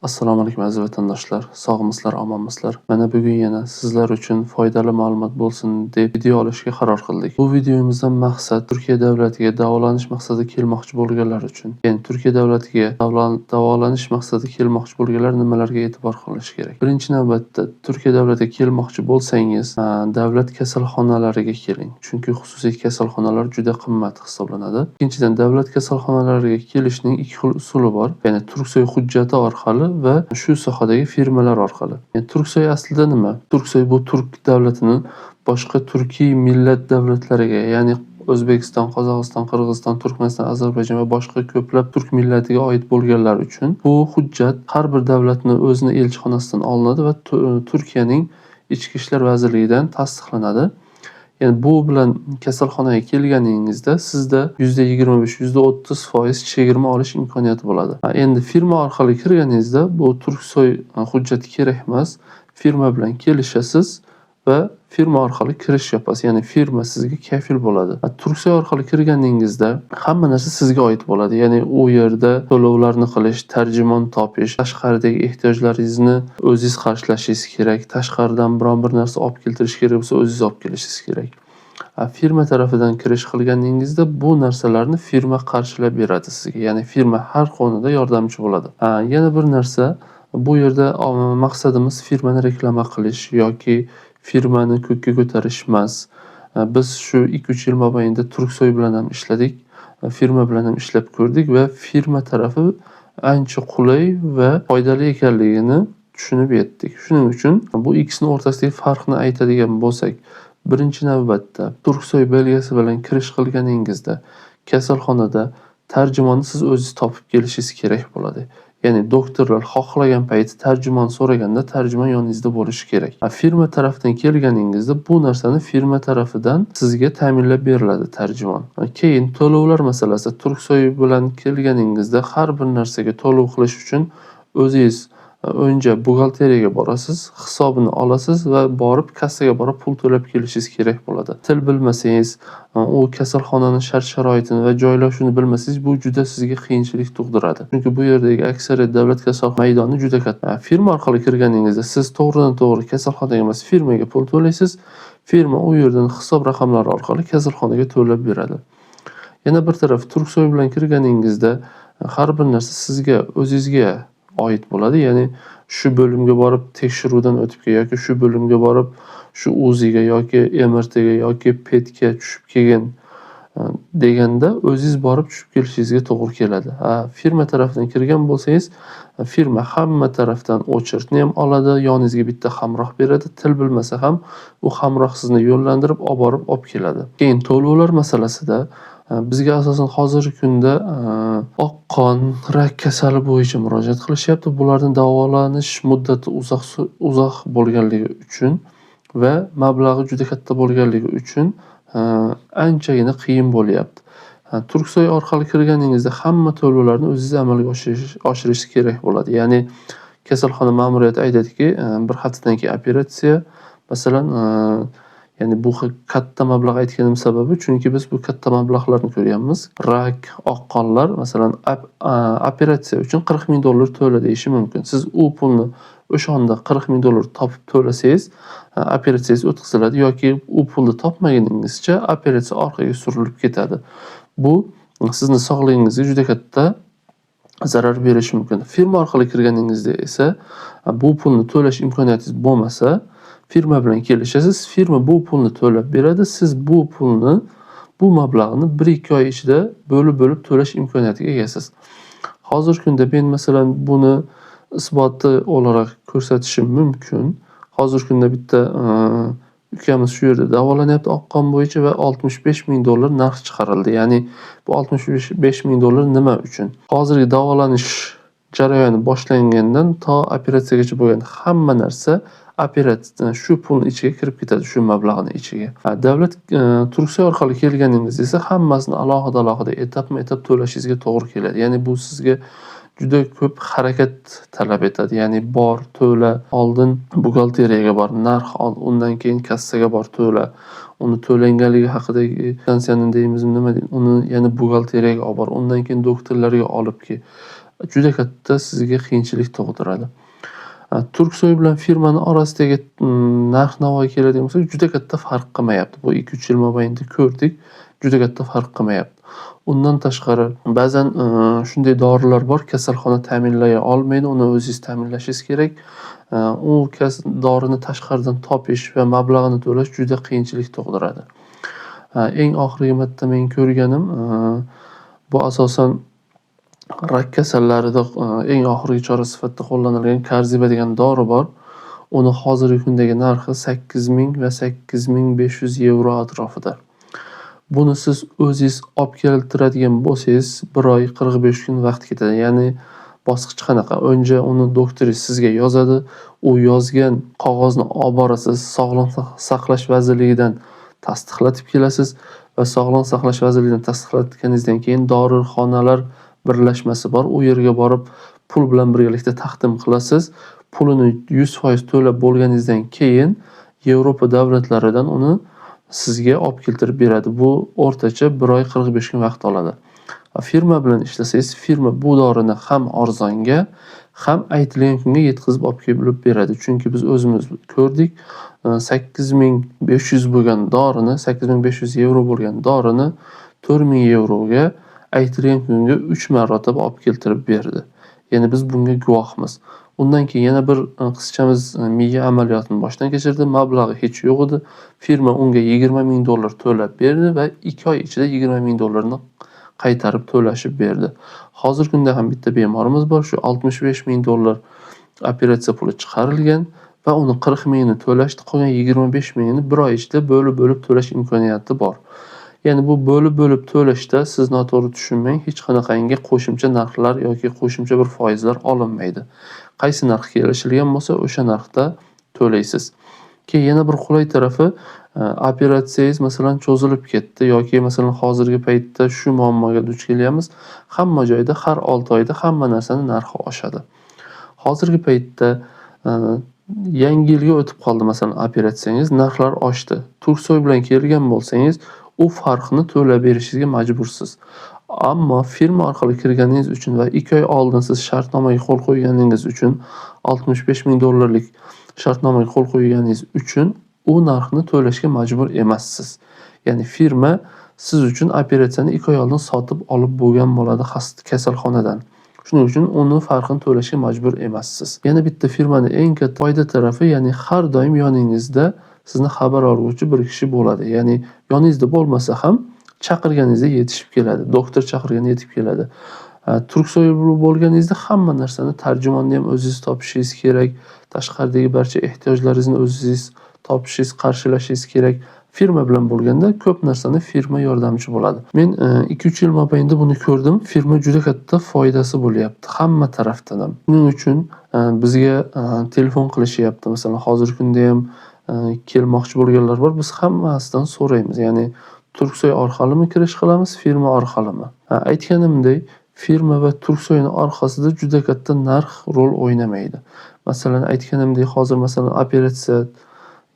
Assalomu alaykum aziz vatandoshlar. Sog'misizlar, omonmisizlar? Mana bugun yana sizlar uchun foydali ma'lumot bo'lsin deb video olishga qaror qildik. Bu videomizdan maqsad Turkiya davlatiga davolanish maqsadida kelmoqchi bo'lganlar uchun. Ya'ni Turkiya davlatiga davolanish maqsadida kelmoqchi bo'lganlar nimalarga e'tibor qilish kerak? Birinchi navbatda Turkiya davlatiga kelmoqchi bo'lsangiz, davlat kasalxonalariga keling. Chunki xususiy kasalxonalar juda qimmat hisoblanadi. Ikkinchidan, davlat kasalxonalariga kelishning ikki xil usuli bor. Ya'ni Turksoy hujjati orqali va shu sohadagi firmalar orqali. Turksoy aslida nima? Turksoy bu turk davlatining boshqa turkiy millat davlatlariga, ya'ni O'zbekiston, Qozog'iston, Qirg'iziston, Turkmaniston, Ozarbayjon va boshqa ko'plab turk millatiga oid bo'lganlar uchun bu hujjat har bir davlatning o'zini elchixonasidan olinadi va Turkiyaning Ichki ishlar vazirligidan tasdiqlanadi. Yani bu bilan kasalxonaga kelganingizda sizda %25, %30% chegirma olish imkoniyati bo'ladi. Endi firma orqali kirganingizda bu Turksoy hujjati kerak emas. Firma bilan kelishasiz va firma orqali kirish yapasiz. Ya'ni firma sizga kafil bo'ladi. Turksoy orqali kirganingizda hamma narsa sizga oid bo'ladi. Ya'ni u yerda to'lovlarni qilish, tarjimon topish, tashqaridagi ehtiyojlaringizni o'zingiz qarshilashingiz kerak. Tashqaridan biron bir narsa olib keltirish kerak bo'lsa, o'zingiz olib kelishingiz kerak. Firma tarafidan kirish qilganingizda bu narsalarni firma qarshilab beradi sizga. Ya'ni firma har konuda yordamchi bo'ladi. Yana bir narsa, bu yerda maqsadimiz firmani reklama qilish yoki firmani ko'kka ko'tarish emas. Biz shu 2-3 yil mobaynida Turksoy bilan ham ishladik, firma bilan ham ishlab ko'rdik va firma tarafi ancha qulay va foydali ekanligini tushunib yetdik. Shuning uchun bu ikkisining o'rtasidagi farqni aytadigan bo'lsak, birinchi navbatda Turksoy belgisi bilan kirish qilganingizda kasalxonada tarjimonni siz o'zingiz topib kelishingiz kerak bo'ladi. Ya'ni doktorlar xohlagan payti tarjimon so'raganda tarjimon yoningizda bo'lishi kerak. Firma tarafidan kelganingizda bu narsani firma tarafidan sizga ta'minlab beriladi tarjimon. Keyin to'lovlar masalasi. Turksoy bilan kelganingizda har bir narsaga to'lov qilish uchun o'zingiz önce buxgalteriyaga borasiz, hisobini olasiz va borib kassaga borib pul to'lab kelishingiz kerak bo'ladi. Til bilmasangiz, u kasalxonaning shart-sharoitini va joylashuvini bilmasangiz, bu juda sizga qiyinchilik tug'diradi. Chunki bu yerdagi aksariyat davlat kasalxona maydoni juda katta. Firma orqali kirganingizda siz to'g'ridan-to'g'ri kasalxonaga emas, firmaga pul to'laysiz. Firma u yerdan hisob raqamlari orqali kasalxonaga to'lab beradi. Yana bir taraf Turksoy bilan kirganingizda har bir narsa sizga, o'zingizga oid bo'ladi. Ya'ni shu bo'limga borib tekshiruvdan o'tib yoki shu bo'limga borib shu UZIga yoki MRTga yoki PETga tushib kelgan deganda o'zingiz borib tushib kelishingizga to'g'ri keladi. Firma tarafidan kirgan bo'lsangiz, firma hamma tarafdan o'chirtni ham oladi, yoningizga bitta hamroh beradi. Til bilmasa ham u hamroh sizni yo'llantirib olib keladi. Keyin to'lovlar masalasida bizga asosan hozirgi kunda oq qon, rak kasali bo'yicha murojaat qilishyapti. Bularning davolanish muddati uzoq bo'lganligi uchun va mablag'i juda katta bo'lganligi uchun anchagina qiyin bo'lyapti. Turksoy orqali kirganingizda hamma to'lovlarni o'zingiz amalga oshirish kerak bo'ladi. Ya'ni kasalxona ma'muriyati aytadiki, bir haftadan keyin operatsiya, masalan, ya'ni bu katta mablag' aytganim sababi chunki biz bu katta mablag'larni ko'ryapmiz. Rak, oq qonlar, masalan, operatsiya uchun $40,000 to'la deyishi mumkin. Siz u pulni o'sha onda $40,000 topib to'lasangiz, operatsiyangiz o'tkaziladi yoki u pulni topmaguningizcha operatsiya orqaga surilib ketadi. Bu sizni sog'lig'ingizga juda katta zarar berishi mumkin. Firma orqali kirganingizda esa bu pulni to'lash imkoniyatingiz bo'lmasa, firma bilan kelishasiz, firma bu pulni to'lab beradi, siz bu pulni, bu mablag'ni 1-2 oy ichida bo'lib to'lash imkoniyatiga egasiz. Hozirgi kunda men masalan buni isboti olarak ko'rsatishim mumkin. Hozirgi kunda bitta ukamiz shu yerda davolanyapti oq qon bo'yicha va $65,000 narx chiqarildi. Ya'ni bu $65,000 nima uchun? Hozirgi davolanish jarayoni boshlangandan to operatsiyagacha bo'lgan hamma narsa operatsiyadan shu pulning ichiga kirib ketadi, shu mablag'ning ichiga. Davlat Turksoy orqali kelganingizda esa hammasini alohida etap to'lashingizga to'g'ri keladi. Ya'ni bu sizga juda ko'p harakat talab etadi. Ya'ni bor, to'la, oldin buxgalteriyaga bor, narx ol, undan keyin kassaga bor, to'la. Uni to'langanligi haqidagi kvitantsiyani deymizmi, nima deymiz, uni yana buxgalteriyaga olib bor, undan keyin doktorlarga olib kel. juda katta sizga qiyinchilik tug'diradi. Turksoy bilan firmani orasidagi narx-navoga keladigan bo'lsak, juda katta farq qilmayapti. Bu 2-3 yil mobaynida ko'rdik, juda katta farq qilmayapti. Undan tashqari ba'zan shunday dorilar bor, kasalxona ta'minlay olmaydi, uni o'zingiz ta'minlashingiz kerak. U dorini tashqaridan topish va mablag'ini to'lash juda qiyinchilik tug'diradi. Eng oxirgi marta men ko'rganim bu asosan rak kasallarida eng oxirgi chora sifatida qo'llanilgan Qarziba degan dori bor. Uni hozirgi kundagi narxi 8000 va 8500 yevro atrofida. Buni siz o'zingiz olib keltiradigan bo'lsangiz, 1 oy 45 kun vaqt ketadi. Ya'ni bosqich qanaqa? Önce uni doktoringiz sizga yozadi. U yozgan qog'ozni olib borasiz, Sog'liqni saqlash vazirligidan tasdiqlatib kelasiz va Sog'liqni saqlash vazirligidan tasdiqlatganingizdan keyin dorixonalar birlashmasi bor. U yerga borib pul bilan birgalikda taqdim qilasiz. Pulini 100% to'lab bo'lganingizdan keyin Yevropa davlatlaridan uni sizga olib keltirib beradi. Bu o'rtacha 1 oy 45 kun vaqt oladi. Firma bilan ishlasangiz, firma bu dorini ham arzonga, ham aytilgan kunga yetkazib olib kelib beradi. Chunki biz o'zimiz ko'rdik, 8500 bo'lgan dorini, 8500 yevro bo'lgan dorini 4000 yevroga aytilgan kunga 3 marotaba olib keltirib berdi. Ya'ni biz bunga guvohmiz. Undan keyin yana bir qizchamiz miya amaliyotini boshdan kechirdi. Mablag'i hech yo'q edi. Firma unga $20,000 to'lab berdi va 2 oy ichida $20,000 qaytarib to'lashib berdi. Hozirgi kunda ham bitta bemorimiz bor. Shu $65,000 operatsiya puli chiqarilgan va uni 40,000ni to'lashdi. Qolgan 25,000ni 1 oy ichida bo'lib to'lash imkoniyati bor. Ya'ni bu bo'lib to'lashda siz noto'g'ri tushunmang, hech qanaqangi qo'shimcha narxlar yoki qo'shimcha bir foizlar olinmaydi. Qaysi narx kelishilgan bo'lsa, o'sha narxda to'laysiz. Keyin yana bir qulay tarafi, operatsiyangiz masalan cho'zilib ketdi yoki masalan hozirgi paytda shu muammoga duch kelyapmiz. Hamma joyda har 6 oyda hamma narsaning narxi oshadi. Hozirgi paytda yangi yilga o'tib qoldi masalan operatsiyangiz, narxlar oshdi. Turksoy bilan kelgan bo'lsangiz, u farqni to'lab berishingizga majbursiz. Ammo firma orqali kirganingiz uchun va 2 oy oldin siz shartnomaga qo'l qo'yganingiz uchun $65,000lik shartnomaga qo'l qo'yganingiz uchun u narxni to'lashga majbur emassiz. Ya'ni firma siz uchun operatsiyani 2 oy oldin sotib olib bo'lgan bo'ladi kasalxonadan. Shuning uchun uni farqini to'lashga majbur emassiz. Yana bitta firmaning eng katta foyda tarafi, ya'ni har doim yoningizda sizni xabar oluvchi bir kishi bo'ladi. Ya'ni yoningizda bo'lmasa ham chaqirganingizda yetishib keladi. Doktor chaqirganda yetib keladi. Turksoy bo'lganingizda hamma narsani tarjimonni ham o'zingiz topishingiz kerak. Tashqaridagi barcha ehtiyojlaringizni o'zingiz topishingiz, qarshilashingiz kerak. Firma bilan bo'lganda ko'p narsani firma yordamchi bo'ladi. Men 2-3 yil mobaynida buni ko'rdim. Firma juda katta foydasi bo'lyapti hamma tarafdan ham. Shuning uchun bizga telefon qilishyapti. Masalan, hozirgi kunda ham kelmoqchi bo'lganlar bor. Biz hammasidan so'raymiz. Ya'ni Turksoy orqalimi kirish qilamiz, firma orqalimi? Aytganimdek, firma va Turksoyning orqasida juda katta narx rol o'ynamaydi. Masalan, aytganimdek, hozir masalan operatsiya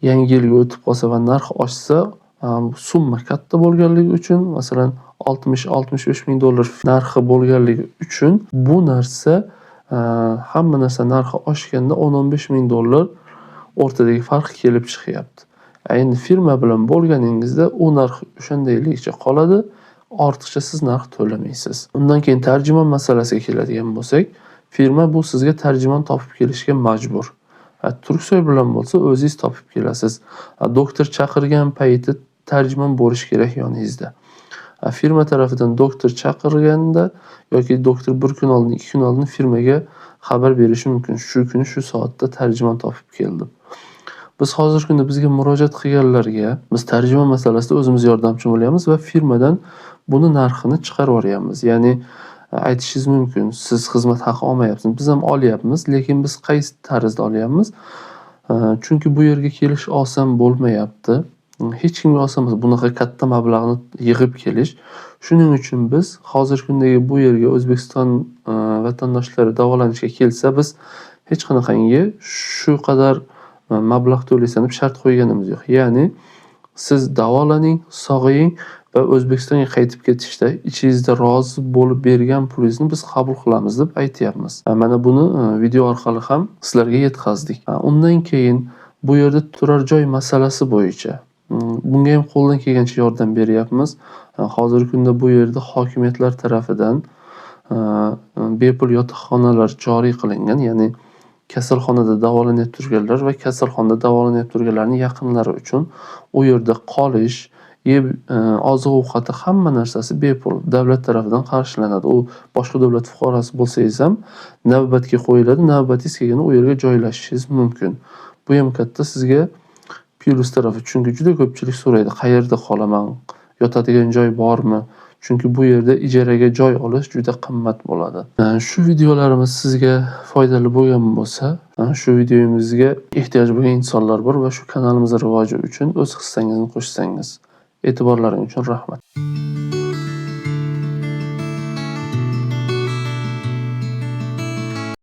yangi yilga o'tib qolsa va narx oshsa, summa katta bo'lganligi uchun, masalan, $60-65,000 narxi bo'lganligi uchun bu narsa hamma narsa narxi oshganda $10-15,000 o'rtadagi farq kelib chiqyapti. Endi firma bilan bo'lganingizda u narx o'shandayligicha qoladi, ortiqcha siz narx to'lamaysiz. Undan keyin tarjimon masalasiga keladigan bo'lsak, firma bu sizga tarjimon topib kelishga majbur. Turksoy bilan bo'lsa o'zingiz topib kelasiz. Doktor chaqirgan payti tarjimon bo'lishi kerak yoningizda. Firma tarafidan doktor chaqirganda yoki doktor 1 kun oldin, 2 kun oldin firmaga xabar berishi mumkin. Shu kuni shu soatda tarjimon topib keldim. Biz hozirgi kunda bizga murojaat qilganlarga biz tarjimon masalasida o'zimiz yordamchi bo'lyapmiz va firmadan buni narxini chiqarib yuryapmiz. Ya'ni aytishingiz mumkin, siz xizmat haqi olmayapsiz. Biz ham olyapmiz, lekin biz qaysi tarzda olyapmiz? Chunki bu yerga kelish oson bo'lmayapti. Hech kimga oson emas bunaqa katta mablag'ni yig'ib kelish. Shuning uchun biz hozirgi kundagi bu yerga O'zbekiston vatandoshlari davolanishga kelsa, biz hech qanaqangi shu qadar mablag' to'laysan deb shart qo'yganimiz yo'q. Ya'ni siz davolaning, sog'aying va O'zbekistonga qaytib ketishda ichingizda rozi bo'lib bergan pulingizni biz qabul qilamiz deb aytyapmiz. Mana buni video orqali ham sizlarga yetkazdik. Undan keyin bu yerda turar joy masalasi bo'yicha bunga ham qo'ldan kelgancha yordam beryapmiz. Hozirgi kunda bu yerda hokimiyatlar tarafidan bepul yotoqxonalar joriy qilingan, ya'ni kasalxonada davolanib turganlar va kasalxonada davolanib turganlarning yaqinlari uchun u yerda qolish, yeb oziq-ovqati hamma narsasi bepul davlat tarafidan qarshilanadi. U boshqa davlat fuqarosi bo'lsangiz ham navbatga qo'yiladi. Navbatingiz kelganda u yerga joylashishingiz mumkin. Bu ham katta sizga plyus tarafi. Chunki juda ko'pchilik so'raydi, qayerda qolaman, yotadigan joy bormi? Chunki bu yerda ijaraga joy olish juda qimmat bo'ladi. Shu videolarimiz sizga foydali bo'lgan bo'lsa, shu videomizga ehtiyoj bo'lgan insonlar bor va shu kanalimiz rivoji uchun o'z hissangizni qo'shsangiz. E'tiborlaring uchun rahmat.